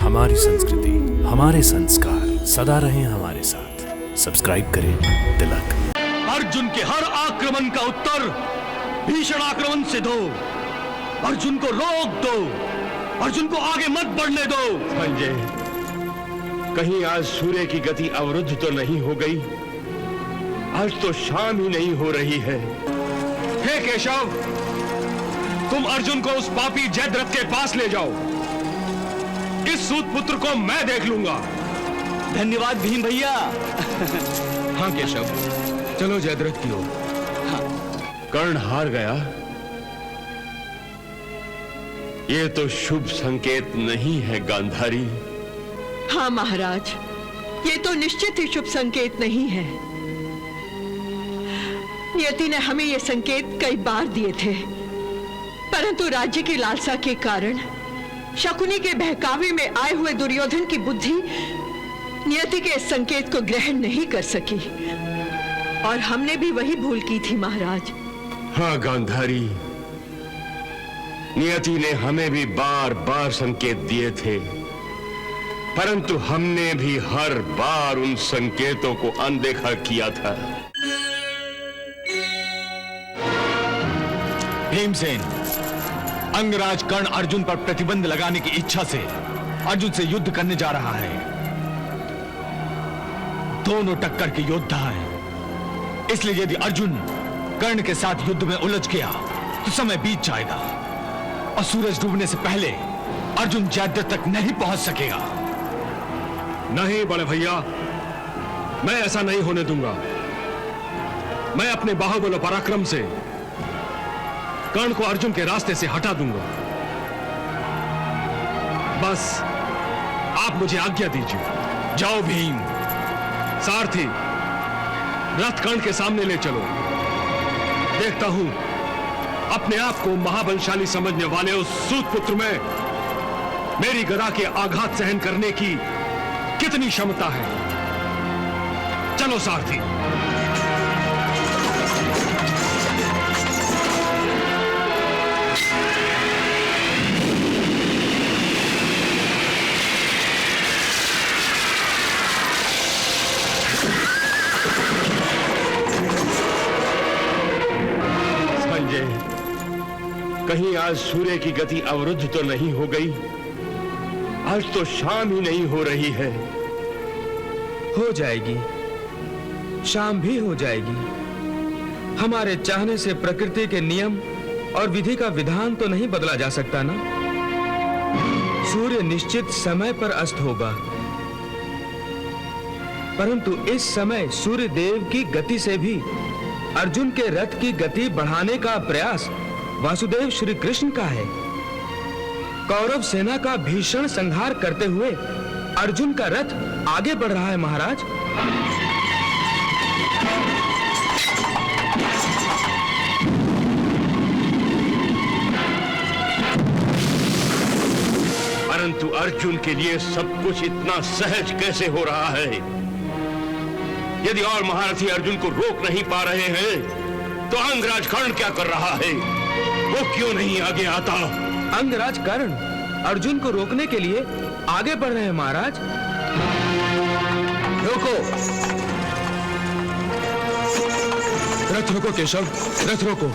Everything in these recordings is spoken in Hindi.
हमारी संस्कृति, हमारे संस्कार सदा रहें हमारे साथ। सब्सक्राइब करें तिलक। अर्जुन के हर आक्रमण का उत्तर भीषण आक्रमण से दो। अर्जुन को रोक दो, अर्जुन को आगे मत बढ़ने दो। संजय, कहीं आज सूर्य की गति अवरुद्ध तो नहीं हो गई? आज तो शाम ही नहीं हो रही है। हे केशव, तुम अर्जुन को उस पापी जयद्रथ के पास ले जाओ। इस सूत पुत्र को मैं देख लूंगा। धन्यवाद भीम भैया। हाँ केशव, चलो जयद्रथ की ओर। कर्ण हार गया, ये तो शुभ संकेत नहीं है गांधारी। हाँ महाराज, ये तो निश्चित ही शुभ संकेत नहीं है। नियति ने हमें ये संकेत कई बार दिए थे, परंतु राज्य की लालसा के कारण शकुनी के बहकावे में आए हुए दुर्योधन की बुद्धि नियति के इस संकेत को ग्रहण नहीं कर सकी, और हमने भी वही भूल की थी महाराज। हाँ गांधारी, नियति ने हमें भी बार बार संकेत दिए थे, परंतु हमने भी हर बार उन संकेतों को अनदेखा किया था। भीमसेन, अंगराज कर्ण अर्जुन पर प्रतिबंध लगाने की इच्छा से अर्जुन से युद्ध करने जा रहा है। दोनों टक्कर के योद्धा हैं, इसलिए यदि अर्जुन कर्ण के साथ युद्ध में उलझ गया तो समय बीत जाएगा और सूरज डूबने से पहले अर्जुन जयद्रथ तक नहीं पहुंच सकेगा। नहीं बड़े भैया, मैं ऐसा नहीं होने दूंगा। मैं अपने बाहुबल और पराक्रम से कर्ण को अर्जुन के रास्ते से हटा दूंगा। बस आप मुझे आज्ञा दीजिए। जाओ भीम, सारथी, रथ कर्ण के सामने ले चलो। देखता हूं अपने आप को महाबलशाली समझने वाले उस सूत पुत्र में मेरी गदा के आघात सहन करने की कितनी क्षमता है। चलो सारथी। कहीं आज सूर्य की गति अवरुद्ध तो नहीं हो गई? आज तो शाम ही नहीं हो रही है। हो जाएगी, शाम भी हो जाएगी। हमारे चाहने से प्रकृति के नियम और विधि का विधान तो नहीं बदला जा सकता ना। सूर्य निश्चित समय पर अस्त होगा, परंतु इस समय सूर्य देव की गति से भी अर्जुन के रथ की गति बढ़ाने का प्रयास वासुदेव श्री कृष्ण का है। कौरव सेना का भीषण संहार करते हुए अर्जुन का रथ आगे बढ़ रहा है महाराज। परंतु अर्जुन के लिए सब कुछ इतना सहज कैसे हो रहा है? यदि और महारथी अर्जुन को रोक नहीं पा रहे हैं तो अंगराज कर्ण क्या कर रहा है? वो क्यों नहीं आगे आता? अंगराज कर्ण अर्जुन को रोकने के लिए आगे बढ़ रहे हैं महाराज। रोको, रथ रोको केशव, रथ रोको।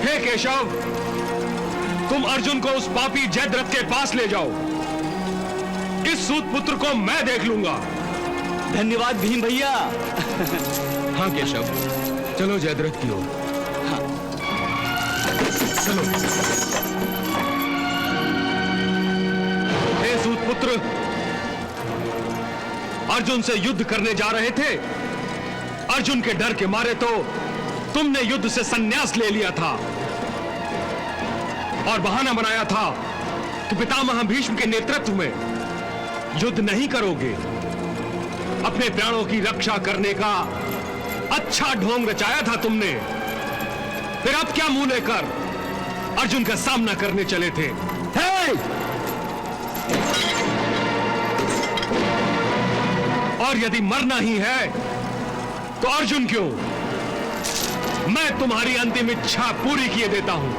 हे केशव, तुम अर्जुन को उस पापी जयद्रथ के पास ले जाओ। इस सूत पुत्र को मैं देख लूंगा। धन्यवाद भीम भैया। हाँ केशव, चलो जयद्रथ की ओर। हाँ। चलो। हे सूत पुत्र, अर्जुन से युद्ध करने जा रहे थे। अर्जुन के डर के मारे तो तुमने युद्ध से संन्यास ले लिया था। और बहाना बनाया था कि पितामह भीष्म के नेतृत्व में युद्ध नहीं करोगे। अपने प्राणों की रक्षा करने का अच्छा ढोंग रचाया था तुमने। फिर अब क्या मुंह लेकर अर्जुन का सामना करने चले थे? और यदि मरना ही है तो अर्जुन क्यों, मैं तुम्हारी अंतिम इच्छा पूरी किए देता हूं।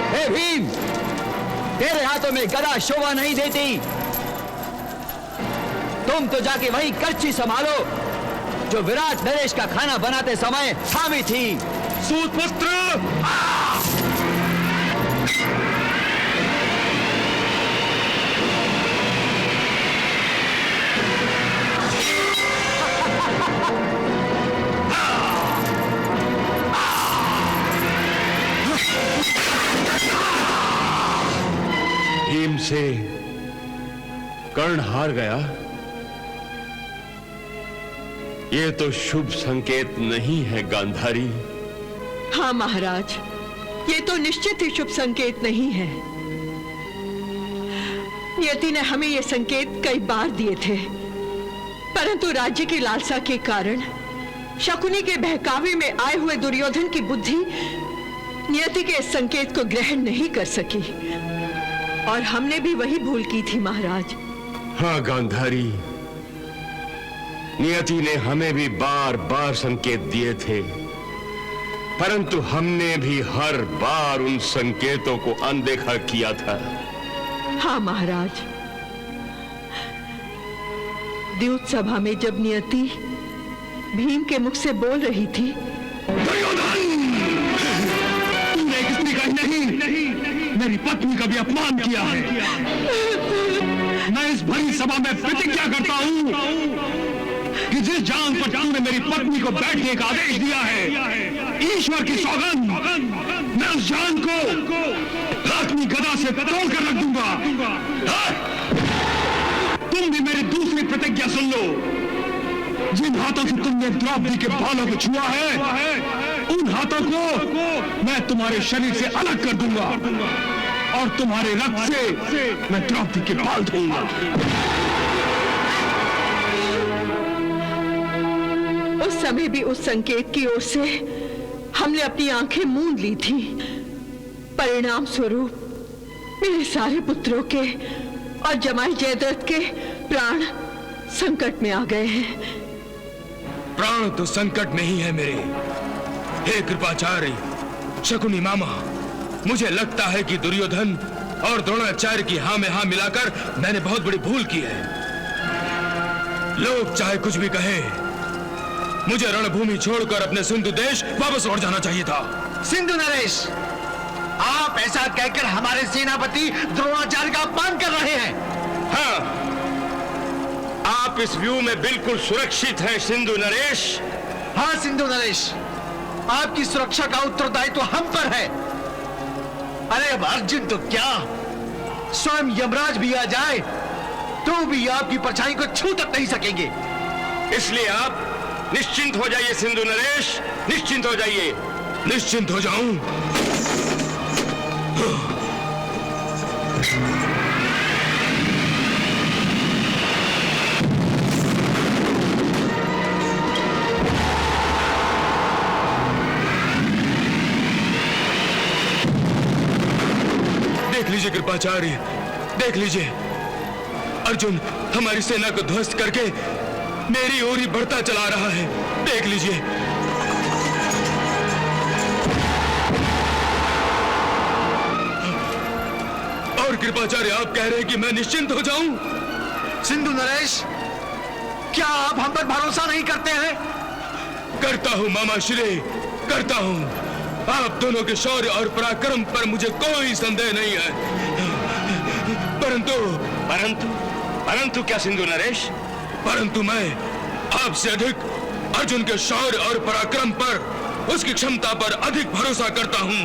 हे भीम, तेरे हाथों में गदा शोभा नहीं देती। तुम तो जाके वही कच्ची संभालो जो विराट नरेश का खाना बनाते समय थामी थी। सूतपुत्र! भीम से कर्ण हार गया, ये तो शुभ संकेत नहीं है गांधारी। हाँ महाराज, ये तो निश्चित ही शुभ संकेत नहीं है। नियति ने हमें ये संकेत कई बार दिए थे, परंतु राज्य की लालसा के कारण शकुनी के बहकावे में आए हुए दुर्योधन की बुद्धि नियति के इस संकेत को ग्रहण नहीं कर सकी, और हमने भी वही भूल की थी महाराज। हाँ गांधारी, नियति ने हमें भी बार बार संकेत दिए थे, परंतु हमने भी हर बार उन संकेतों को अनदेखा किया था। हाँ महाराज, द्यूत सभा में जब नियति भीम के मुख से बोल रही थी, तुमने एक स्त्री का नहीं मेरी पत्नी का भी अपमान किया है। मैं इस भरी सभा में प्रतिज्ञा करता हूं कि जिस जान पर तुमने मेरी पत्नी को बैठने का आदेश दिया है, ईश्वर की सौगंध, मैं उस जान को अपनी गदा से तोड़कर रख दूंगा। तुम भी मेरी दूसरी प्रतिज्ञा सुन लो। जिन हाथों से तुमने द्रौपदी के बालों को छुआ है, उन हाथों को मैं तुम्हारे शरीर से अलग कर दूंगा और तुम्हारे रक्त से मैं द्रौपदी के बाल धोऊंगा। उस समय भी उस संकेत की ओर से हमने अपनी आंखें मूंद ली थी। परिणाम स्वरूप मेरे सारे पुत्रों के और जमाई जयद्रथ के प्राण संकट में आ गए हैं। प्राण तो संकट में ही है मेरे। हे कृपाचार्य, शकुनी मामा, मुझे लगता है कि दुर्योधन और द्रोणाचार्य की हाँ में हाँ मिलाकर मैंने बहुत बड़ी भूल की है। लोग चाहे कुछ भी कहे, मुझे रणभूमि छोड़कर अपने सिंधु देश वापस लौट जाना चाहिए था। सिंधु नरेश, आप ऐसा कहकर हमारे सेनापति द्रोणाचार्य का अपमान कर रहे हैं। हाँ, आप इस व्यू में बिल्कुल सुरक्षित हैं सिंधु नरेश। हाँ सिंधु नरेश, आपकी सुरक्षा का उत्तरदायित्व हम पर है। अरे अब अर्जुन तो क्या, स्वयं यमराज भी आ जाए तो भी आपकी परछाई को छू तक नहीं सकेंगे। इसलिए आप निश्चिंत हो जाइए सिंधु नरेश, निश्चिंत हो जाइए। निश्चिंत हो जाऊं? देख लीजिए कृपाचार्य, देख लीजिए, अर्जुन हमारी सेना को ध्वस्त करके मेरी ओर ही बढ़ता चला रहा है। देख लीजिए। और कृपाचार्य, आप कह रहे हैं कि मैं निश्चिंत हो जाऊं? सिंधु नरेश, क्या आप हम पर भरोसा नहीं करते हैं? हूं मामाश्री, करता हूं। आप दोनों के शौर्य और पराक्रम पर मुझे कोई संदेह नहीं है। परंतु क्या सिंधु नरेश? परंतु मैं आपसे अधिक अर्जुन के शौर्य और पराक्रम पर, उसकी क्षमता पर अधिक भरोसा करता हूं।